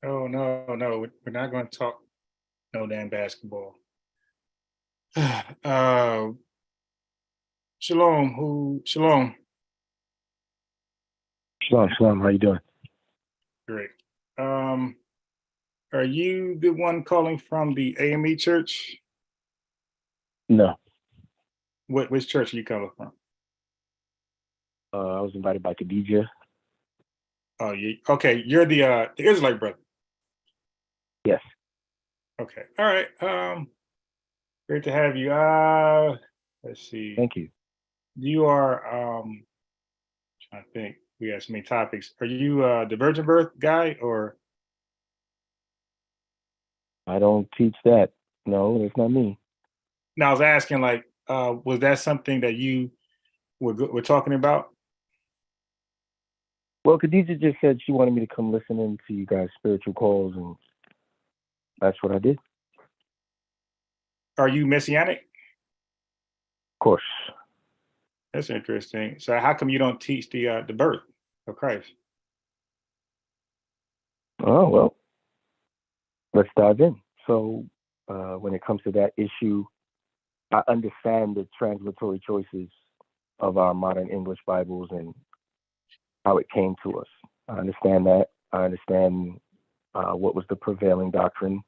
Oh, no, we're not going to talk no damn basketball. Shalom. Shalom. How you doing? Great. Are you the one calling from the AME church? No. Which church are you calling from? I was invited by Khadijah. Oh, okay. You're the Israelite brother. Yes. Okay. All right. Great to have you. Let's see. Thank you. You are trying to think. We have so many topics. Are you the virgin birth guy or? I don't teach that. No, it's not me. No, I was asking, like, was that something that you were talking about? Well, Khadijah just said she wanted me to come listen in to you guys' spiritual calls, and that's what I did. Are you Messianic? Of course. That's interesting. So how come you don't teach the birth of Christ? Oh, well, let's dive in. So when it comes to that issue, I understand the translatory choices of our modern English Bibles and how it came to us. I understand that. I understand what was the prevailing doctrine.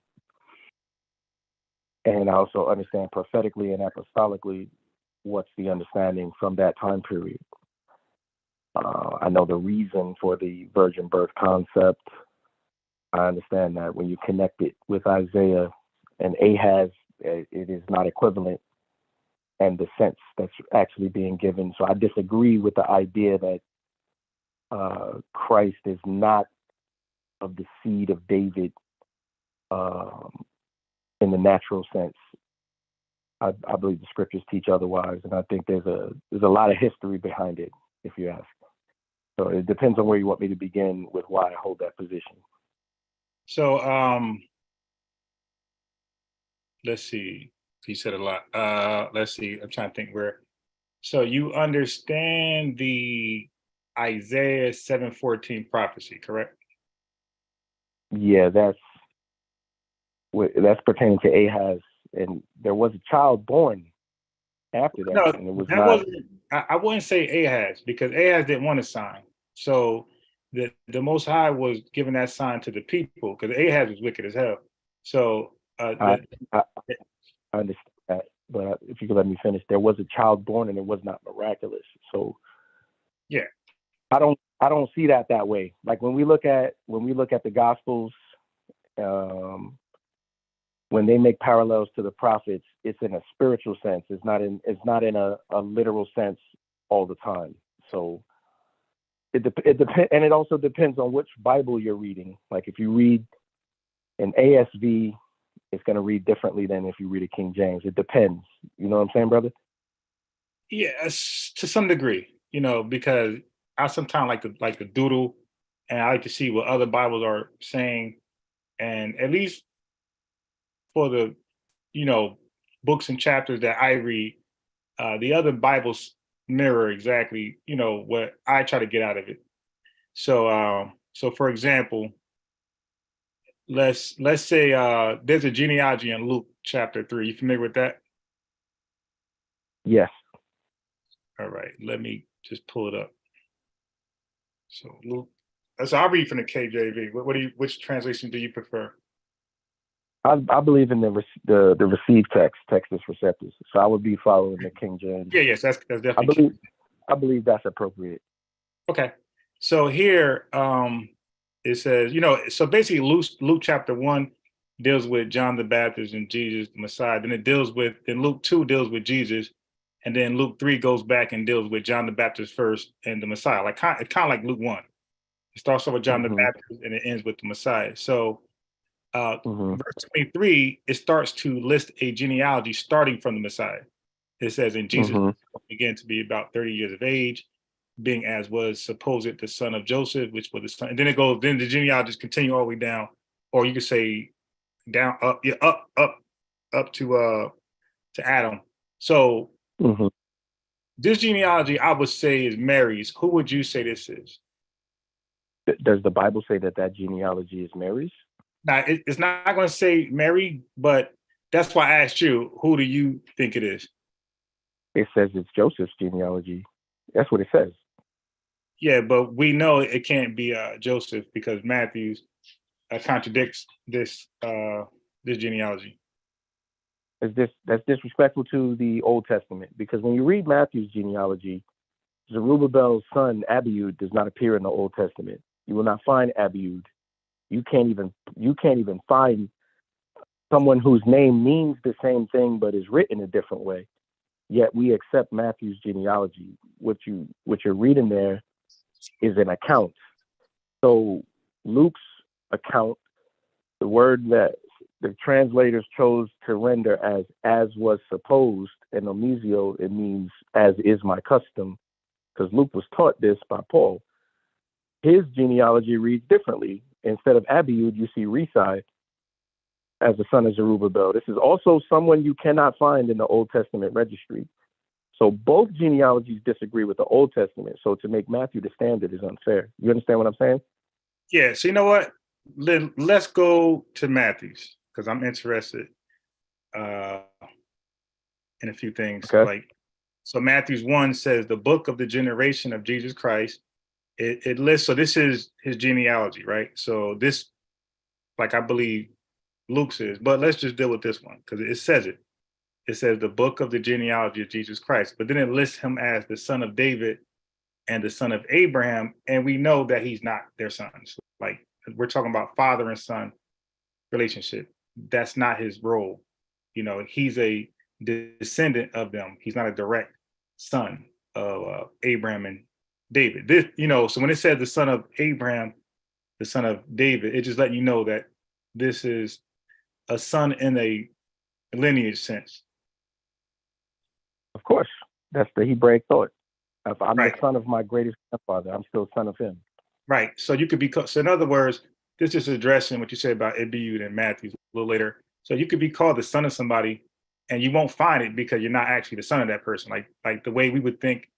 And I also understand prophetically and apostolically what's the understanding from that time period. I know the reason for the virgin birth concept. I understand that when you connect it with Isaiah and Ahaz, it is not equivalent, and the sense that's actually being given. So I disagree with the idea that Christ is not of the seed of David in the natural sense. I believe the scriptures teach otherwise, and I think there's a lot of history behind it, if you ask. So it depends on where you want me to begin with why I hold that position. So let's see. You said a lot. Let's see. I'm trying to think where. So you understand the Isaiah 7:14 prophecy, correct? Yeah, that's pertaining to Ahaz, and there was a child born after that. No, and it was that not. wasn't. I wouldn't say Ahaz because Ahaz didn't want a sign. So the Most High was giving that sign to the people because Ahaz was wicked as hell. So I understand that, but if you could let me finish, there was a child born, and it was not miraculous. So yeah, I don't see that way. Like when we look at the Gospels, when they make parallels to the prophets, it's in a spiritual sense. It's not in a literal sense all the time. So it depends, and it also depends on which Bible you're reading. Like if you read an ASV, it's going to read differently than if you read a King James. It depends. You know what I'm saying, brother? Yes, to some degree, because I sometimes like to doodle, and I like to see what other Bibles are saying, and at least for the, books and chapters that I read, the other Bibles mirror exactly, what I try to get out of it. So for example, let's say there's a genealogy in Luke chapter 3. You familiar with that? Yes. All right, let me just pull it up. So Luke. So I'll read from the KJV. Which translation do you prefer? I believe in the received text, textus receptus. So I would be following the King James. Yeah, yes, that's definitely. I believe that's appropriate. Okay, so here it says, so basically Luke chapter 1 deals with John the Baptist and Jesus the Messiah. Then Luke 2 deals with Jesus, and then Luke 3 goes back and deals with John the Baptist first and the Messiah. Like it's kind of like Luke 1. It starts off with John the Mm-hmm. Baptist and it ends with the Messiah. So Mm-hmm. verse 23, it starts to list a genealogy starting from the Messiah. It says, and Jesus Mm-hmm. began to be about 30 years of age, being as was supposed the son of Joseph, which was the son. And then it goes, then the genealogies continue all the way down, or you could say down, up, yeah, up to Adam. So Mm-hmm. this genealogy, I would say, is Mary's. Who would you say this is? Does the Bible say that that genealogy is Mary's? Now, it's not going to say Mary, but that's why I asked you, who do you think it is? It says it's Joseph's genealogy. That's what it says. Yeah, but we know it can't be Joseph because Matthew's contradicts this genealogy. That's disrespectful to the Old Testament, because when you read Matthew's genealogy, Zerubbabel's son Abiud does not appear in the Old Testament. You will not find Abiud. You can't even find someone whose name means the same thing but is written a different way. Yet we accept Matthew's genealogy. What you're reading there is an account. So Luke's account, the word that the translators chose to render as was supposed, and omizio, it means as is my custom, because Luke was taught this by Paul. His genealogy reads differently. Instead of Abiud, you see Risai as the son of Zerubbabel. This is also someone you cannot find in the Old Testament registry. So both genealogies disagree with the Old Testament. So to make Matthew the standard is unfair. You understand what I'm saying? Yeah. So you know what? Let's go to Matthew's because I'm interested in a few things. Okay. Like, so Matthew's 1 says the book of the generation of Jesus Christ. It lists. So this is his genealogy, right? So this, like I believe Luke's is, but let's just deal with this one because it says it. It says the book of the genealogy of Jesus Christ, but then it lists him as the son of David and the son of Abraham, and we know that he's not their son. So, like, we're talking about father and son relationship. That's not his role. You know, he's a descendant of them. He's not a direct son of Abraham and David. This, you know, so when it says the son of Abraham, the son of David, it just letting you know that this is a son in a lineage sense. Of course. That's the Hebraic thought. If I'm Right. the son of my greatest grandfather, I'm still son of him. Right. So you could be, so in other words, this is addressing what you said about Abiud and Matthew a little later. So you could be called the son of somebody and you won't find it because you're not actually the son of that person. Like the way we would think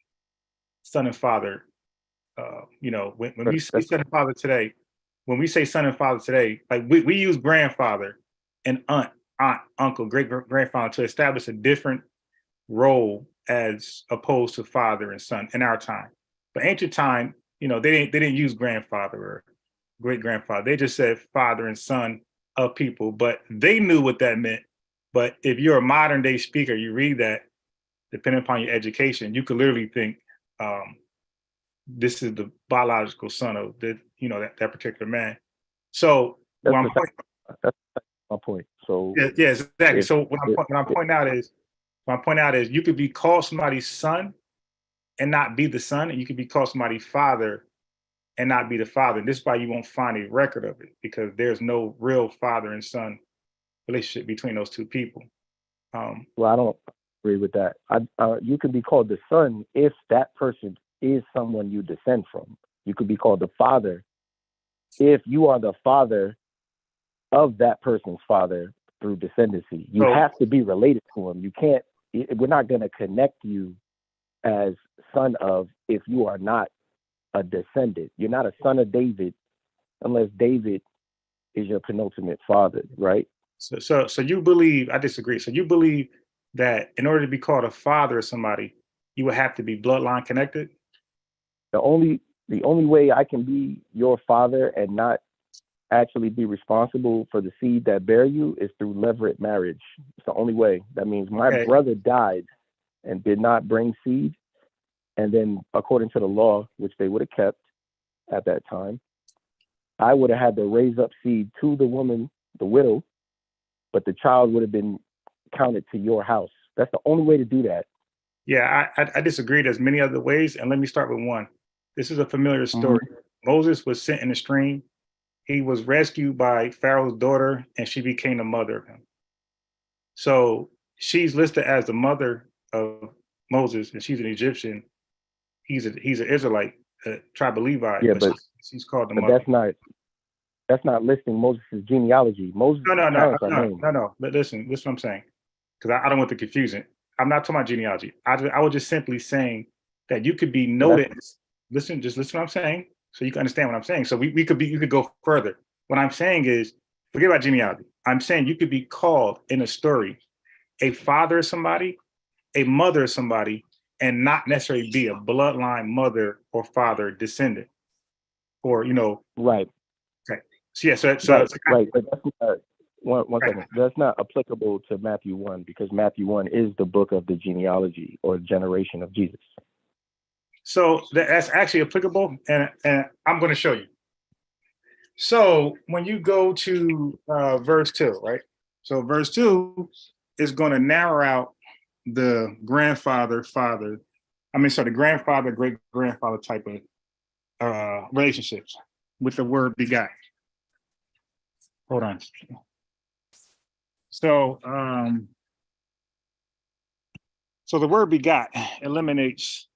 son and father, you know, when we say son and father today, when we say son and father today, like we use grandfather and aunt, uncle, great grandfather to establish a different role as opposed to father and son in our time. But ancient time, you know, they didn't use grandfather or great grandfather. They just said father and son of people, but they knew what that meant. But if you're a modern day speaker, you read that, depending upon your education, you could literally think this is the biological son of the, you know, that particular man. So That's what that's my point. So yeah, exactly. if, So what I'm pointing out is you could be called somebody's son and not be the son, and you could be called somebody's father and not be the father. And this is why you won't find a record of it because there's no real father and son relationship between those two people. well, I don't agree with that. You can be called the son if that person is someone you descend from. You could be called the father if you are the father of that person's father through descendancy. You have to be related to him. You can't. We're not going to connect you as son of if you are not a descendant. You're not a son of David unless David is your penultimate father, right? So you believe? I disagree. So you believe that in order to be called a father of somebody, you would have to be bloodline connected? The only way I can be your father and not actually be responsible for the seed that bear you is through levirate marriage. It's the only way. That means my brother died and did not bring seed. And then according to the law, which they would have kept at that time, I would have had to raise up seed to the woman, the widow, but the child would have been counted to your house. That's the only way to do that. Yeah, I disagree. There's many other ways. And let me start with one. This is a familiar story. Moses was sent in the stream. He was rescued by Pharaoh's daughter, and she became the mother of him. So she's listed as the mother of Moses, and she's an Egyptian. He's an Israelite, tribe of Levi, Yeah, but she's called the but mother. that's not listing Moses' genealogy. Moses' parents are named. No. But listen, this is what I'm saying, because I don't want the confusion. I'm not talking about genealogy. I was just simply saying that you could be noted. Listen, just listen to what I'm saying, so you can understand what I'm saying. So you could go further. What I'm saying is, forget about genealogy. I'm saying you could be called in a story a father of somebody, a mother of somebody, and not necessarily be a bloodline mother or father descendant, or Right. Okay. So yeah. Right. But that's not, one second. That's not applicable to Matthew 1 because Matthew 1 is the book of the genealogy or generation of Jesus. So that's actually applicable, and I'm going to show you. So when you go to verse 2, right? So verse 2 is going to narrow out the grandfather, the grandfather, great grandfather type of relationships with the word begot. Hold on. So the word begot eliminates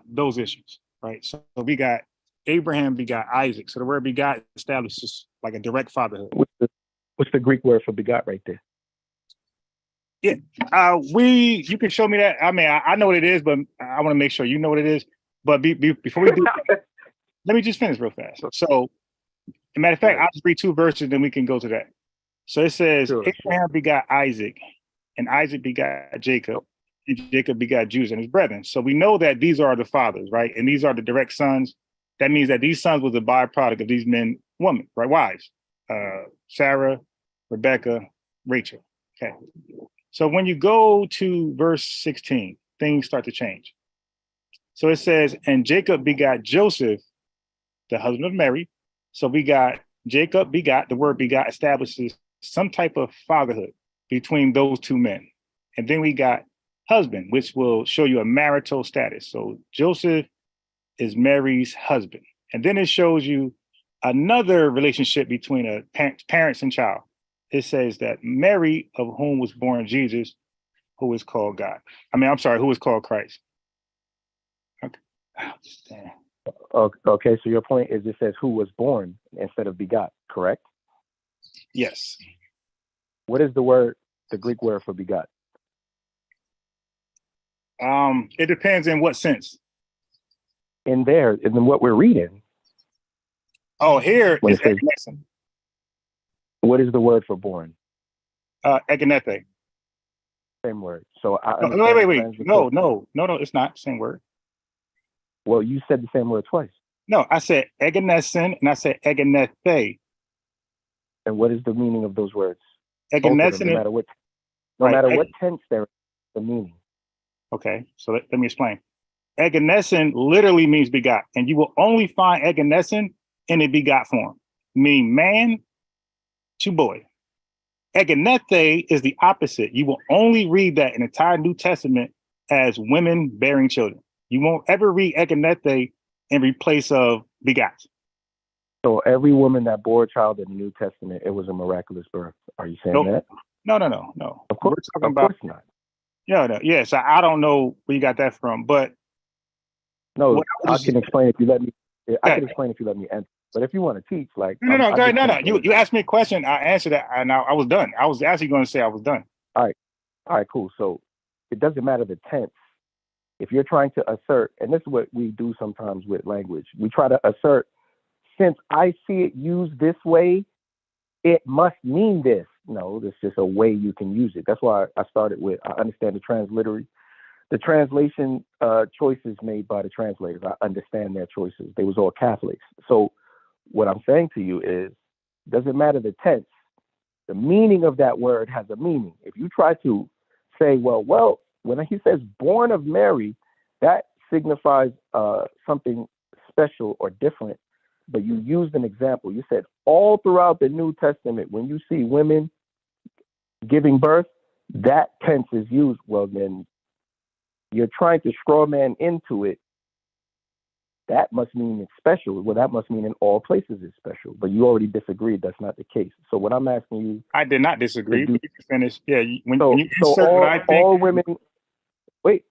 those issues, right? So we got Abraham begot Isaac. So the word begot establishes like a direct fatherhood. What's the Greek word for begot right there? Yeah, you can show me that. I mean, I know what it is, but I want to make sure you know what it is. But before we do, let me just finish real fast. So, as a matter of fact, I'll just read 2 verses, then we can go to that. So it says, Abraham begot Isaac, and Isaac begot Jacob, and Jacob begot Judah and his brethren. So we know that these are the fathers, right? And these are the direct sons. That means that these sons was a byproduct of these men, women, right? Wives, Sarah, Rebecca, Rachel. Okay. So when you go to verse 16, things start to change. So it says, and Jacob begot Joseph, the husband of Mary. So we got Jacob begot, the word begot establishes some type of fatherhood between those 2 men. And then we got husband, which will show you a marital status. So Joseph is Mary's husband. And then it shows you another relationship between a parents and child. It says that Mary, of whom was born Jesus, who is called God. Who is called Christ. Okay. Okay, so your point is it says who was born instead of begot, correct? Yes. What is the Greek word for begot? It depends in what sense. In what we're reading. Oh, here is eganethen. What is the word for born? Eganethe. Same word. So wait. No, it's not. Same word. Well, you said the same word twice. No, I said eganethen and I said eganethe. And what is the meaning of those words? Eganethen. No matter what tense they're in, the meaning. Okay, so let me explain. Eganethen literally means begot, and you will only find eganethen in a begot form, meaning man to boy. Eganethe is the opposite. You will only read that in the entire New Testament as women bearing children. You won't ever read eganethe in replace of begot. So every woman that bore a child in the New Testament, it was a miraculous birth. Are you saying that? No. Of course, we're talking about. Of course not. Yeah. So I don't know where you got that from, but no, I can explain if you let me. I can explain if you let me answer. But if you want to teach, like no. You asked me a question, I answered that, and I was done. I was actually going to say I was done. All right, cool. So it doesn't matter the tense. If you're trying to assert, and this is what we do sometimes with language, we try to assert, since I see it used this way, it must mean this. No, there's just a way you can use it. That's why I started with, I understand the translation choices made by the translators. I understand their choices. They was all Catholics. So what I'm saying to you is, doesn't matter the tense, the meaning of that word has a meaning. If you try to say, well, when he says born of Mary, that signifies something special or different, but you used an example. You said all throughout the New Testament, when you see women giving birth, that tense is used. Well, then you're trying to straw man into it that must mean it's special. Well, that must mean in all places it's special. But you already disagreed. That's not the case. So what I'm asking you I did not to disagree. do. But you can finish. Yeah, when So you so insert what I think. all women. Wait.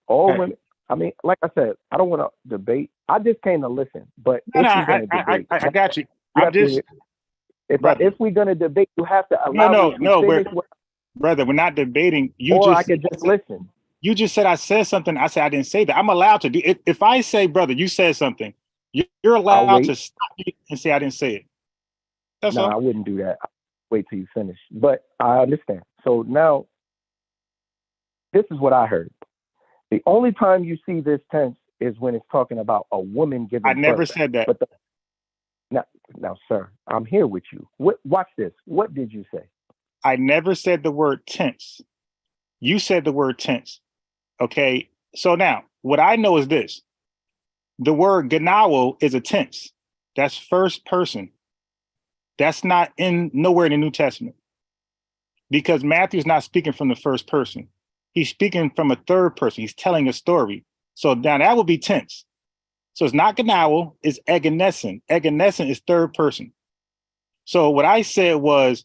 All Okay. women. I mean, like I said, I don't want to debate. I just came to listen. But No, if no, we're gonna debate, I got you. you I'm have to. just, brother. If we're gonna debate, you have to No, allow me no, to no, finish what, brother. We're not debating. or I could just listen. You just said I said something. I said I didn't say that. I'm allowed to do. If I say, brother, you said something, you're I'll allowed wait. to stop me and say I didn't say it. That's No, all. I wouldn't do that. I'll wait till you finish. But I understand. So now, this is what I heard. The only time you see this tense is when it's talking about a woman I giving never birth. said that. But now, sir, I'm here with you. Watch this. What did you say? I never said the word tense. You said the word tense. Okay. So now, what I know is this: the word ganawo is a tense. That's first person. That's not in nowhere in the New Testament, because Matthew's not speaking from the first person. He's speaking from a third person. He's telling a story. So now that would be tense. So it's not ganawo, it's eganesen. Eganesen is third person. So what I said was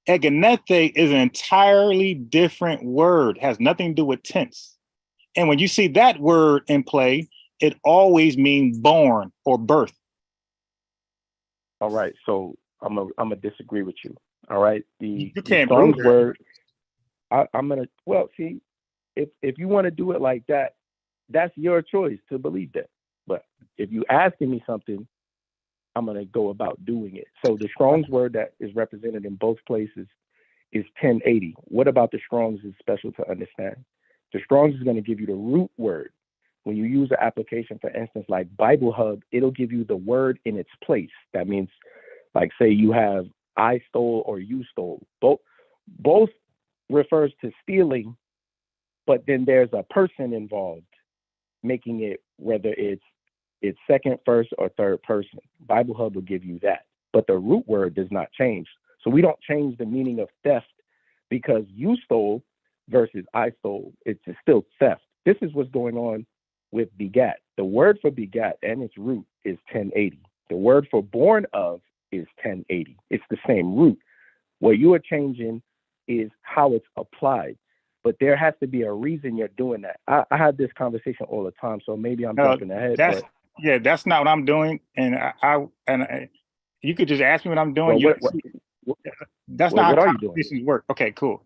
eganete is an entirely different word, has nothing to do with tense. And when you see that word in play, it always means born or birth. All right. So I'm gonna disagree with you. All right. You The can't Strong's prove that. word. I'm gonna. Well, see, if you want to do it like that, that's your choice to believe that. But if you asking me something, I'm gonna go about doing it. So the Strong's word that is represented in both places is 1080. What about the Strong's is special to understand? The Strong's is going to give you the root word. When you use an application, for instance, like Bible Hub, it'll give you the word in its place. That means, like, say you have I stole or you stole. Both refers to stealing, but then there's a person involved, making it whether it's second, first, or third person. Bible Hub will give you that. But the root word does not change. So we don't change the meaning of theft because you stole versus I stole. It's still theft. This is what's going on with begat. The word for begat and its root is 1080. The word for born of is 1080. It's the same root. What you are changing is how it's applied. But there has to be a reason you're doing that. I have this conversation all the time, so maybe I'm jumping ahead. That's not what I'm doing. And you could just ask me what I'm doing. That's not how conversations work. Okay, cool.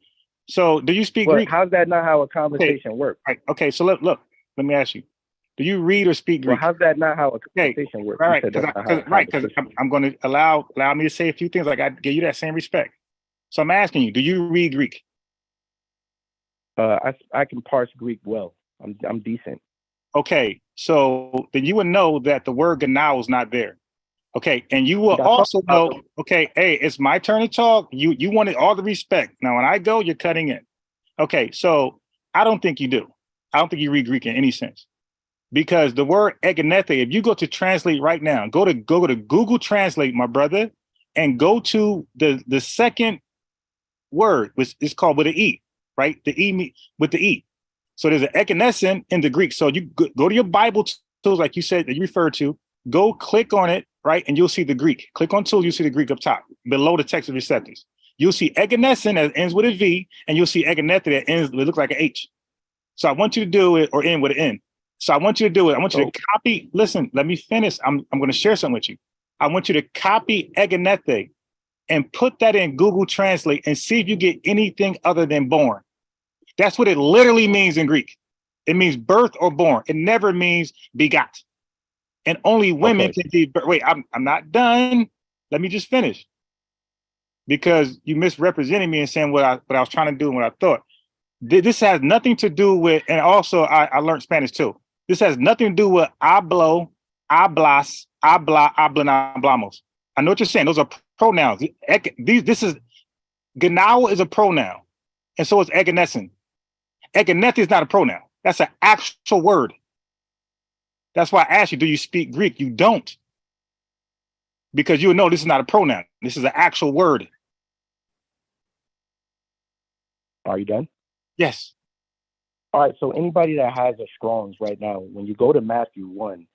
So do you speak Greek? How's that not how a conversation works? Right. Okay, so look, let me ask you. Do you read or speak Greek? Well, how's that not how a conversation works? Right, because I'm going to allow me to say a few things. Like I give you that same respect. So I'm asking you, do you read Greek? I can parse Greek well. I'm decent. Okay, so then you would know that the word ganao is not there. Okay, and you will also know. Okay, hey, it's my turn to talk. You wanted all the respect. Now when I go, you're cutting in. Okay, so I don't think you do. I don't think you read Greek in any sense. Because the word eganete, if you go to translate right now, go to Google Translate, my brother, and go to the second word, which is called with an E, right? The E with the E. So there's an ekanesen in the Greek. So you go to your Bible tools, like you said, that you referred to, go click on it, right? And you'll see the Greek. Click on tools, you'll see the Greek up top, below the text of receptors. You'll see ekanesen that ends with a V, and you'll see eganete that ends, it looks like an H. So I want you to do it, or end with an N. So I want you to do it. I want you to copy. Listen, let me finish. I'm going to share something with you. I want you to copy eganete and put that in Google Translate and see if you get anything other than born. That's what it literally means in Greek. It means birth or born. It never means begot. And only women can give birth. Wait, I'm not done. Let me just finish. Because you misrepresented me and saying what I was trying to do and what I thought. This has nothing to do with, and also I learned Spanish too. This has nothing to do with hablo, hablas, habla, hablan, hablamos. I know what you're saying. Those are pronouns. This is, ganao is a pronoun. And so is eganesen. Eganete is not a pronoun. That's an actual word. That's why I asked you, do you speak Greek? You don't. Because you know this is not a pronoun. This is an actual word. Are you done? Yes. All right. So anybody that has a Strong's right now, when you go to Matthew 1,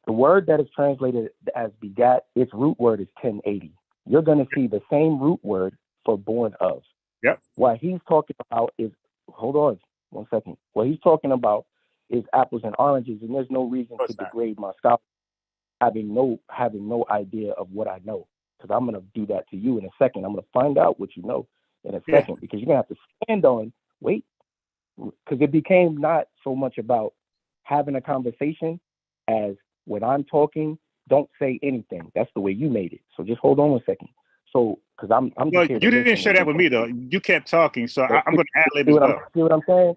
The word that is translated as begat, its root word is 1080. You're going to see the same root word for born of. Yep. What he's talking about is, hold on 1 second. What he's talking about is apples and oranges, and there's no reason to degrade my scholar having no idea of what I know, because I'm going to do that to you in a second. I'm going to find out what you know in a second, because you're going to have to stand on, wait, because it became not so much about having a conversation as when I'm talking, don't say anything. That's the way you made it. So just hold on 1 second. So, because I'm well, just you didn't share that with me though. You kept talking, so I'm going to ad-lib as well. See what I'm saying?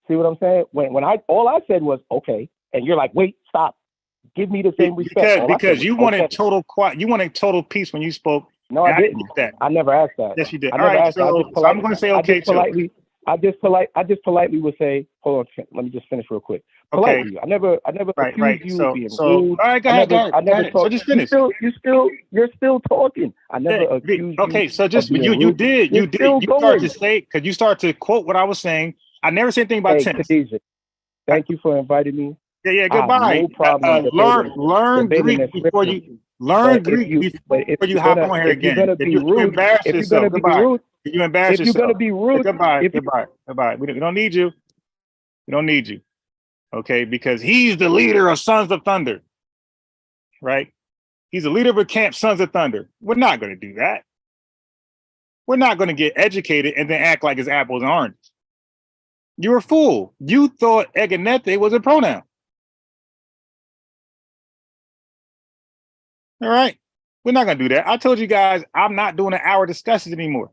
See what I'm saying? When all I said was okay, and you're like, wait, stop, give me the same respect. Because you wanted total quiet. You wanted total peace when you spoke. No, I didn't. I never asked that. Yes, you did. I All never right, asked that. so I'm going to say okay too. I just politely would say, hold on, let me just finish real quick. Politely. Okay. I never accused you of being rude. All right, go ahead. So just finish. You're still talking. I never accused you. Okay, so just you did. You started to say, because you started to quote what I was saying. I never said anything about tennis. Khadijah, thank you for inviting me. Yeah, goodbye. No problem. Learn Greek before you learn Greek before you hop on here again. If you embarrass yourself, goodbye. If you embarrass yourself, if you're gonna be rude, goodbye. We don't need you. We don't need you. Okay, because he's the leader of Sons of Thunder, right? He's the leader of a camp, Sons of Thunder. We're not going to do that. We're not going to get educated and then act like it's apples and oranges. You're a fool. You thought eganete was a pronoun. All right. We're not going to do that. I told you guys, I'm not doing an hour discussions anymore.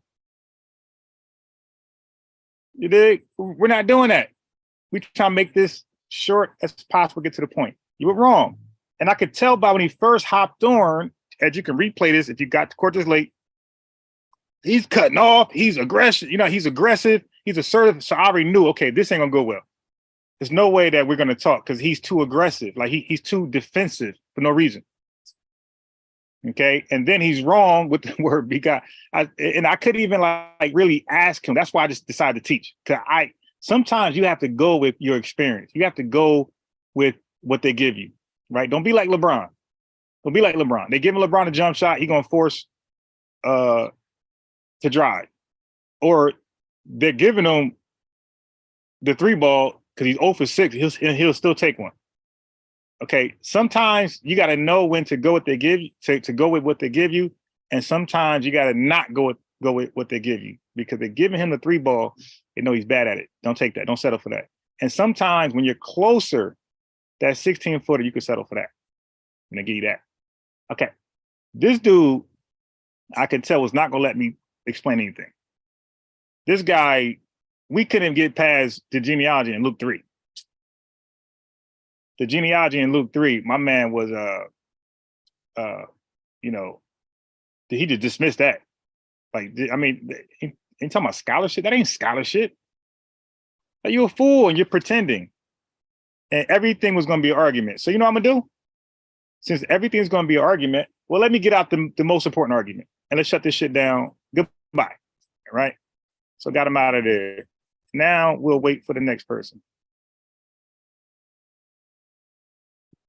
You dig? We're not doing that. We try to make this short as possible, get to the point. You were wrong. And I could tell by when he first hopped on, as you can replay this if you got to court this late, he's cutting off, he's aggressive, he's aggressive, he's assertive. So I already knew, okay, this ain't gonna go well. There's no way that we're gonna talk because he's too aggressive, like he's too defensive for no reason. Okay, and then he's wrong with the word begot. I couldn't even like really ask him. That's why I just decided to teach. Because sometimes you have to go with your experience. You have to go with what they give you, right? Don't be like LeBron. Don't be like LeBron. They giving LeBron a jump shot, he's gonna force to drive. Or they're giving him the 3-ball because he's 0 for 6, he'll still take one. Okay, sometimes you got to know when to go what they give you, to go with what they give you, and sometimes you got to not go with what they give you because they're giving him the 3-ball. They know he's bad at it. Don't take that. Don't settle for that. And sometimes when you're closer, that 16-footer, you can settle for that. I'm gonna give you that. Okay, this dude, I can tell was not gonna let me explain anything. This guy, we couldn't get past the genealogy in Luke 3. The genealogy in Luke 3, my man was, he just dismissed that. Like, I mean, he talking about scholarship. That ain't scholarship. Like, you're a fool and you're pretending. And everything was going to be an argument. So you know what I'm going to do? Since everything's going to be an argument, well, let me get out the most important argument. And let's shut this shit down. Goodbye. All right? So got him out of there. Now we'll wait for the next person.